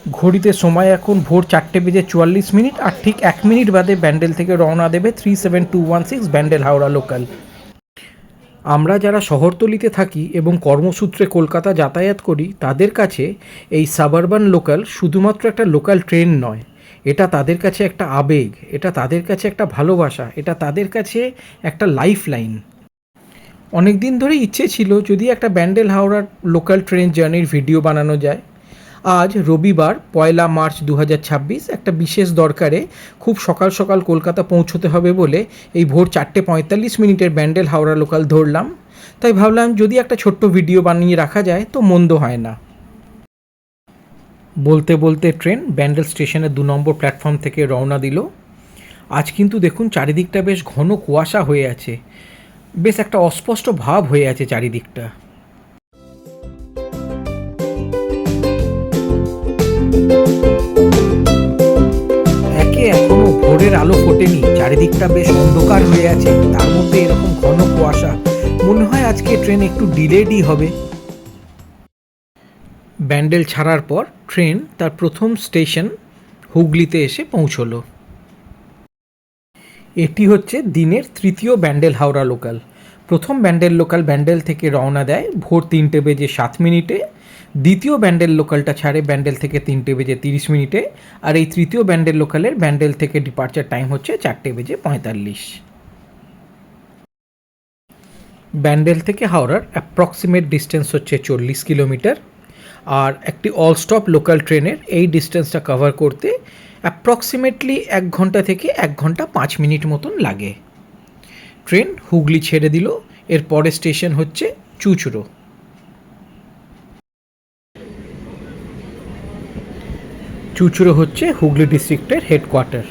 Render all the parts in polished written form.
ঘড়িতে সময় এখন ভোর 4:44, আর ঠিক 1 মিনিট বাদে ব্যান্ডেল থেকে রওনা দেবে 37216 ব্যান্ডেল হাওড়া লোকাল। আমরা যারা শহরতলিতে থাকি এবং কর্মসূত্রে কলকাতা যাতায়াত করি তাদের কাছে এই সাবারবান লোকাল শুধুমাত্র একটা লোকাল ট্রেন নয়, এটা তাদের কাছে একটা আবেগ, এটা তাদের কাছে একটা ভালোবাসা, এটা তাদের কাছে একটা লাইফ লাইন। অনেক দিন ধরে ইচ্ছে ছিল যদি একটা ব্যান্ডেল হাওড়ার লোকাল ট্রেন জার্নির ভিডিও বানানো যায়। আজ রবিবার 1 মার্চ 2026 একটা বিশেষ দরকারে খুব সকাল সকাল কলকাতা পৌঁছতে হবে বলে এই ভোর 4:45 ব্যান্ডেল হাওড়া লোকাল ধরলাম। তাই ভাবলাম যদি একটা ছোট্ট ভিডিও বানিয়ে রাখা যায় তো মন্দ হয় না। বলতে বলতে ট্রেন ব্যান্ডেল স্টেশনের 2 নম্বর প্ল্যাটফর্ম থেকে রওনা দিল। আজ কিন্তু দেখুন চারিদিকটা বেশ ঘন কুয়াশা হয়ে আছে, বেশ একটা অস্পষ্ট ভাব হয়ে আছে চারিদিকটা। এখনো ভোরের আলো ফোটেনি, চারিদিকটা বেশ অন্ধকার হয়ে আছে, তার মধ্যে এরকম ঘন কুয়াশা, মনে হয় আজকে ট্রেন একটু ডিলেডই হবে। ব্যান্ডেল ছাড়ার পর ট্রেন তার প্রথম স্টেশন হুগলিতে এসে পৌঁছলো। এটি হচ্ছে দিনের তৃতীয় ব্যান্ডেল হাওড়া লোকাল। প্রথম ব্যান্ডেল লোকাল ব্যান্ডেল থেকে রওনা দেয় ভোর 3:07, দ্বিতীয় ব্যান্ডেল লোকালটা ছাড়ে ব্যান্ডেল থেকে 3:30, আর এই তৃতীয় ব্যান্ডেল লোকালের ব্যান্ডেল থেকে ডিপার্চার টাইম হচ্ছে 4:45। ব্যান্ডেল থেকে হাওড়ার অ্যাপ্রক্সিমেট ডিস্টেন্স হচ্ছে 40 কিলোমিটার, আর একটি অল স্টপ লোকাল ট্রেনের এই ডিস্টেন্সটা কভার করতে অ্যাপ্রক্সিমেটলি 1 ঘন্টা থেকে 1 ঘন্টা 5 মিনিট মতন লাগে। ট্রেন হুগলি ছেড়ে দিল, এর পরের স্টেশন হচ্ছে চুঁচুড়ো। চুঁচুড়ো হচ্ছে হুগলি ডিস্ট্রিক্টের হেডকোয়ার্টার।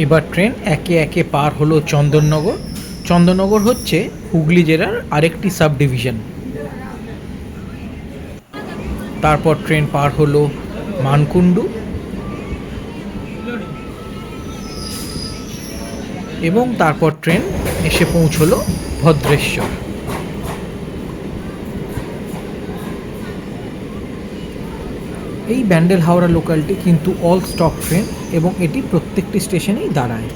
এবার ট্রেন একে একে পার হলো চন্দননগর। চন্দননগর হচ্ছে হুগলি জেলার আরেকটি সাব ডিভিশন। তারপর ট্রেন পার হলো মানকুণ্ডু এবং তারপর ট্রেন এসে পৌঁছলো ভদ্রেশ্বর। এই ব্যান্ডেল হাওড়া লোকালটি কিন্তু অল স্টপ ট্রেন এবং এটি প্রত্যেকটি স্টেশনেই দাঁড়ায়।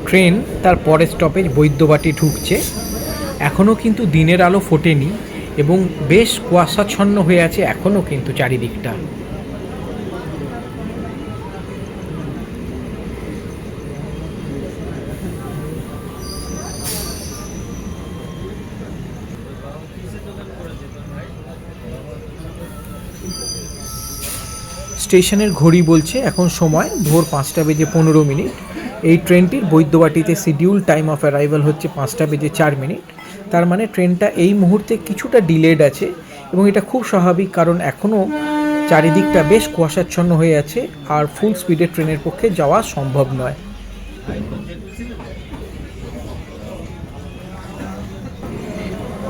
ট্রেন তার পরের স্টপেজ বৈদ্যবাটি ঢুকছে। এখনও কিন্তু দিনের আলো ফোটেনি এবং বেশ কুয়াশাচ্ছন্ন হয়ে আছে এখনও কিন্তু চারিদিকটা। স্টেশনের ঘড়ি বলছে এখন সময় ভোর 5:15। এই ট্রেনটির বৈদ্যবাটিতে শিডিউল টাইম অফ অ্যারাইভাল হচ্ছে 5:04। তার মানে ট্রেনটা এই মুহূর্তে কিছুটা ডিলেড আছে এবং এটা খুব স্বাভাবিক, কারণ এখনও চারিদিকটা বেশ কুয়াশাচ্ছন্ন হয়ে আছে আর ফুল স্পিডে ট্রেনের পক্ষে যাওয়া সম্ভব নয়।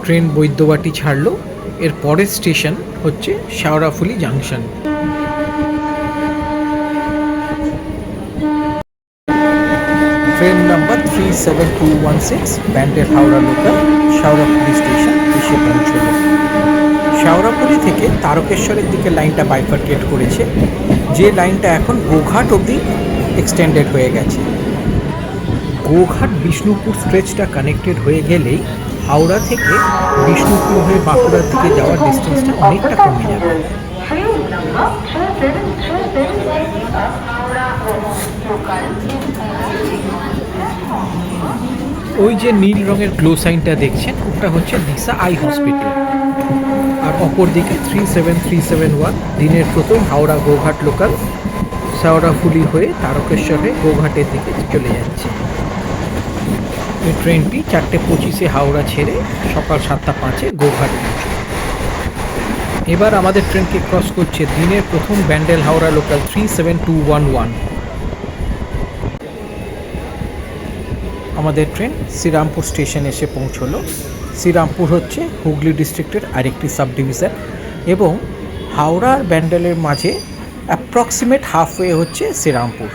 ট্রেন বৈদ্যবাটি ছাড়লো, এর পরের স্টেশন হচ্ছে Sheoraphuli junction. Train number 37216 Bandel Howrah local Sheoraphuli station এসে পৌঁছল। শেওড়াফুলি থেকে তারকেশ্বরের দিকে লাইনটা বাইফার্কেট করেছে, যে লাইনটা এখন গোঘাট অবধি এক্সটেন্ডেড হয়ে গেছে। গোঘাট বিষ্ণুপুর স্ট্রেচটা কানেক্টেড হয়ে গেলেই হাওড়া থেকে বিষ্ণুপুর হয়ে বাঁকুড়ার দিকে যাওয়ার ডিস্টেন্সটা অনেকটা কমে যাবে। ওই যে নীল রঙের গ্লো সাইনটা দেখছেন ওটা হচ্ছে দিশা আই হসপিটাল, আর অপর দিকে 37371 দিনের প্রথম হাওড়া গোঘাট লোকাল শেওড়াফুলি হয়ে তারকেশ্বর হয়ে গোঘাটের দিকে চলে যাচ্ছে। এই ট্রেনটি 4:25-এ হাওড়া ছেড়ে সকাল 7:05-এ গোঘাট পৌঁছবে। এবার আমাদের ট্রেনকে ক্রস করছে দিনের প্রথম ব্যান্ডেল হাওড়া লোকাল 37211। আমাদের ট্রেন শ্রীরামপুর স্টেশনে এসে পৌঁছলো। শ্রীরামপুর হচ্ছে হুগলি ডিস্ট্রিক্টের আরেকটি সাব ডিভিশন এবং হাওড়া আর ব্যান্ডেলের মাঝে অ্যাপ্রক্সিমেট হাফওয়ে হচ্ছে শ্রীরামপুর।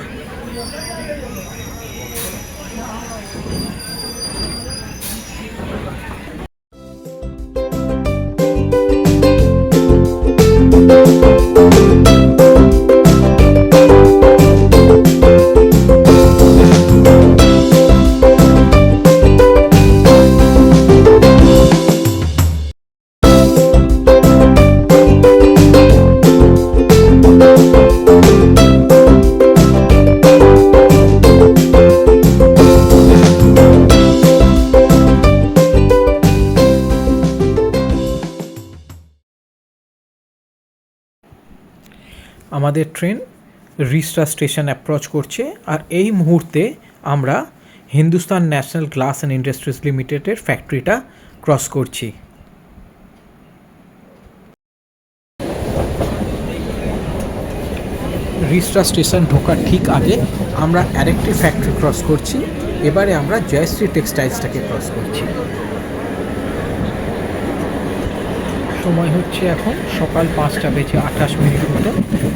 আমাদের ট্রেন রিসরা স্টেশন অ্যাপ্রোচ করছে আর এই মুহূর্তে আমরা Hindustan national glass and industries লিমিটেডের ফ্যাক্টরিটা ক্রস করছি। রিসরা স্টেশন ঢোকার ঠিক আগে আমরা আরেকটি ফ্যাক্টরি ক্রস করছি। এবারে আমরা জয়শ্রী টেক্সটাইলসটাকে ক্রস করছি। সময় হচ্ছে এখন সকাল 5:28 মতো।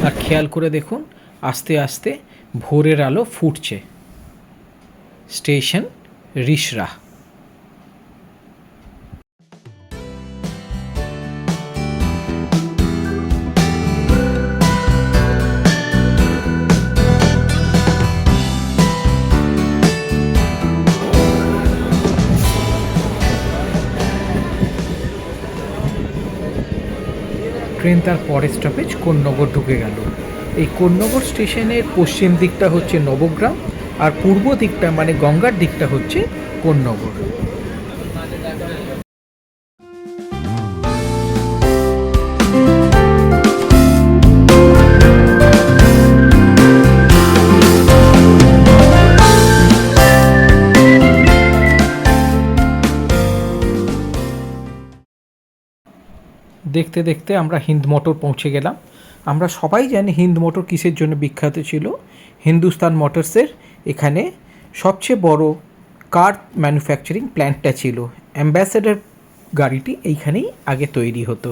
আর খেয়াল করে দেখুন আস্তে আস্তে ভোরের আলো ফুটছে। স্টেশন রিসরা। ট্রেন তার পরের স্টপেজ কোন্নগর ঢুকে গেল। এই কোন্নগর স্টেশনের পশ্চিম দিকটা হচ্ছে নবগ্রাম আর পূর্ব দিকটা মানে গঙ্গার দিকটা হচ্ছে কোন্নগর। দেখতে দেখতে আমরা হিন্দ মোটর পৌঁছে গেলাম। আমরা সবাই জানি হিন্দ মোটর কিসের জন্য বিখ্যাত ছিল। হিন্দুস্তান মোটরসের এখানে সবচেয়ে বড় কার ম্যানুফ্যাকচারিং প্ল্যান্টটা ছিল। অ্যাম্বাসেডর গাড়িটি এইখানেই আগে তৈরি হতো।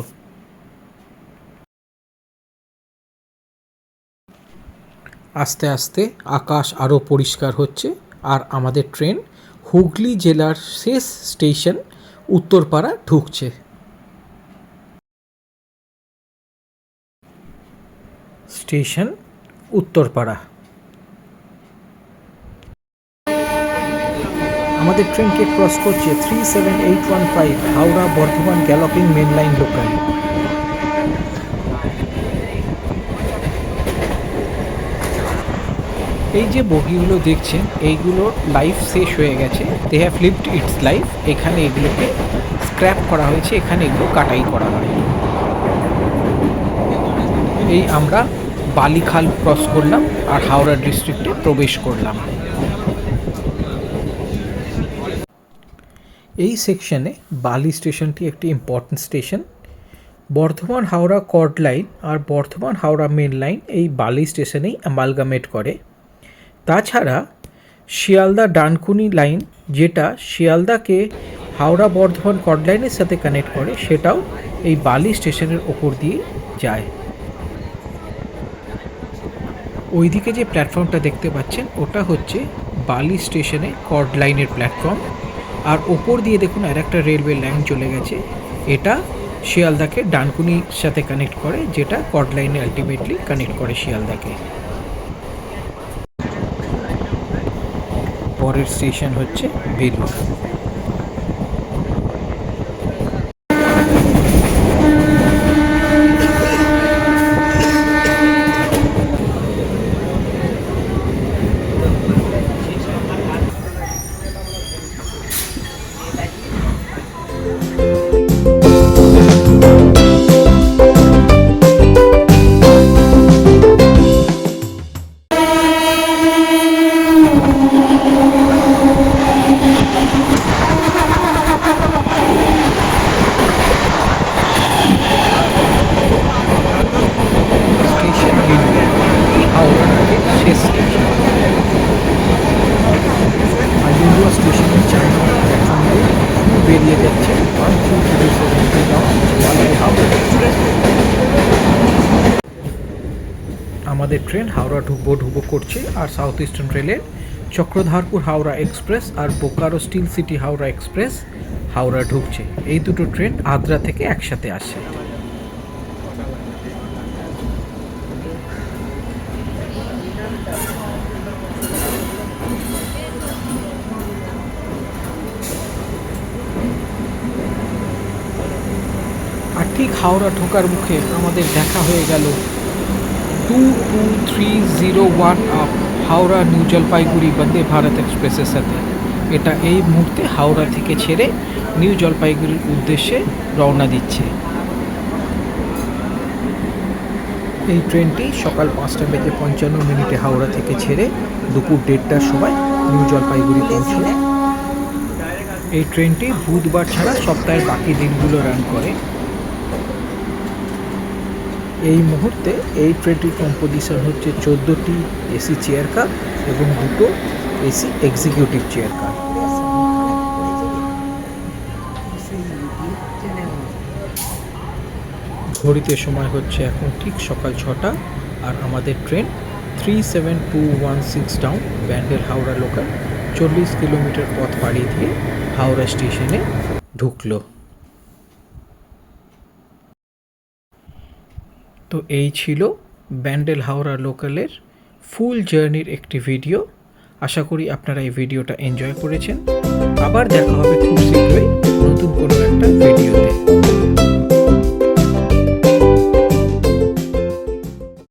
আস্তে আস্তে আকাশ আরও পরিষ্কার হচ্ছে আর আমাদের ট্রেন হুগলি জেলার শেষ স্টেশন উত্তরপাড়া ঢুকছে। স্টেশন উত্তরপাড়া। আমাদের ট্রেনকে ক্রস করছে 37815 Howrah Bardhaman galloping main line local. এই যে বগিগুলো দেখছেন এইগুলোর লাইফ শেষ হয়ে গেছে। They have lived its life. এখানে এগুলোকে স্ক্র্যাপ করা হয়েছে, এখানে এগুলো কাটাই করা হয়। এই আমরা বালিখাল ক্রস করলাম আর হাওড়া ডিস্ট্রিক্টে প্রবেশ করলাম। এই সেকশনে বালি স্টেশনটি একটি important station. Bardhaman Howrah chord line আর বর্ধমান হাওড়া মেন লাইন এই বালি স্টেশনেই অ্যামালগামেট করে। তাছাড়া শিয়ালদা ডানকুনি লাইন যেটা শিয়ালদাকে হাওড়া বর্ধমান কর্ড লাইনের সাথে কানেক্ট করে সেটাও এই বালি স্টেশনের ওপর দিয়ে যায়। ওইদিকে যে প্ল্যাটফর্মটা দেখতে পাচ্ছেন ওটা হচ্ছে বালি স্টেশনে কর্ড লাইনের প্ল্যাটফর্ম। আর ওপর দিয়ে দেখুন আর একটা রেলওয়ে লাইন চলে গেছে, এটা শিয়ালদাকে ডানকুনির সাথে কানেক্ট করে, যেটা কর্ড লাইনে আলটিমেটলি কানেক্ট করে শিয়ালদাকে। পরের স্টেশন হচ্ছে বেলুর। বেরিয়ে যাচ্ছে 12073 ডাউন মালদা হাওড়া এক্সপ্রেস। আমাদের ট্রেন হাওড়া ঢুকবো করছে, আর সাউথ ইস্টার্ন রেলের চক্রধারপুর হাওড়া এক্সপ্রেস আর Bokaro steel city Howrah express Howrah ঢুকছে। এই দুটো ট্রেন আদ্রা থেকে একসাথে আসে। আর ঠিক হাওড়া ঢোকার মুখে আমাদের দেখা হয়ে গেল 22301 আপ হাওড়া নিউ জলপাইগুড়ি বন্দে ভারত এক্সপ্রেসের সাথে। এটা এই মুহূর্তে হাওড়া থেকে ছেড়ে নিউ জলপাইগুড়ির উদ্দেশ্যে রওনা দিচ্ছে। এই ট্রেনটি সকাল 5:55 হাওড়া থেকে ছেড়ে দুপুর 1:30টার সময় নিউ জলপাইগুড়ি পৌঁছবে। এই ট্রেনটি বুধবার ছাড়া সপ্তাহের বাকি দিনগুলো রান করে। এই মুহূর্তে এই ট্রেনটির কম্পোজিশন হচ্ছে 14টি এসি চেয়ার কার এবং 2টো এসি এক্সিকিউটিভ চেয়ার কার। ঘড়িতে সময় হচ্ছে এখন ঠিক সকাল 6টা, আর আমাদের train 37216 down Bandel Howrah local 40 kilometre পথ পাড়ি দিয়ে হাওড়া স্টেশনে ঢুকলো। তো এই ছিল ব্যান্ডেল হাওড়া লোকালের ফুল জার্নির একটি ভিডিও। আশা করি আপনারা এই ভিডিওটা এনজয় করেছেন। আবার দেখা হবে খুব শীঘ্রই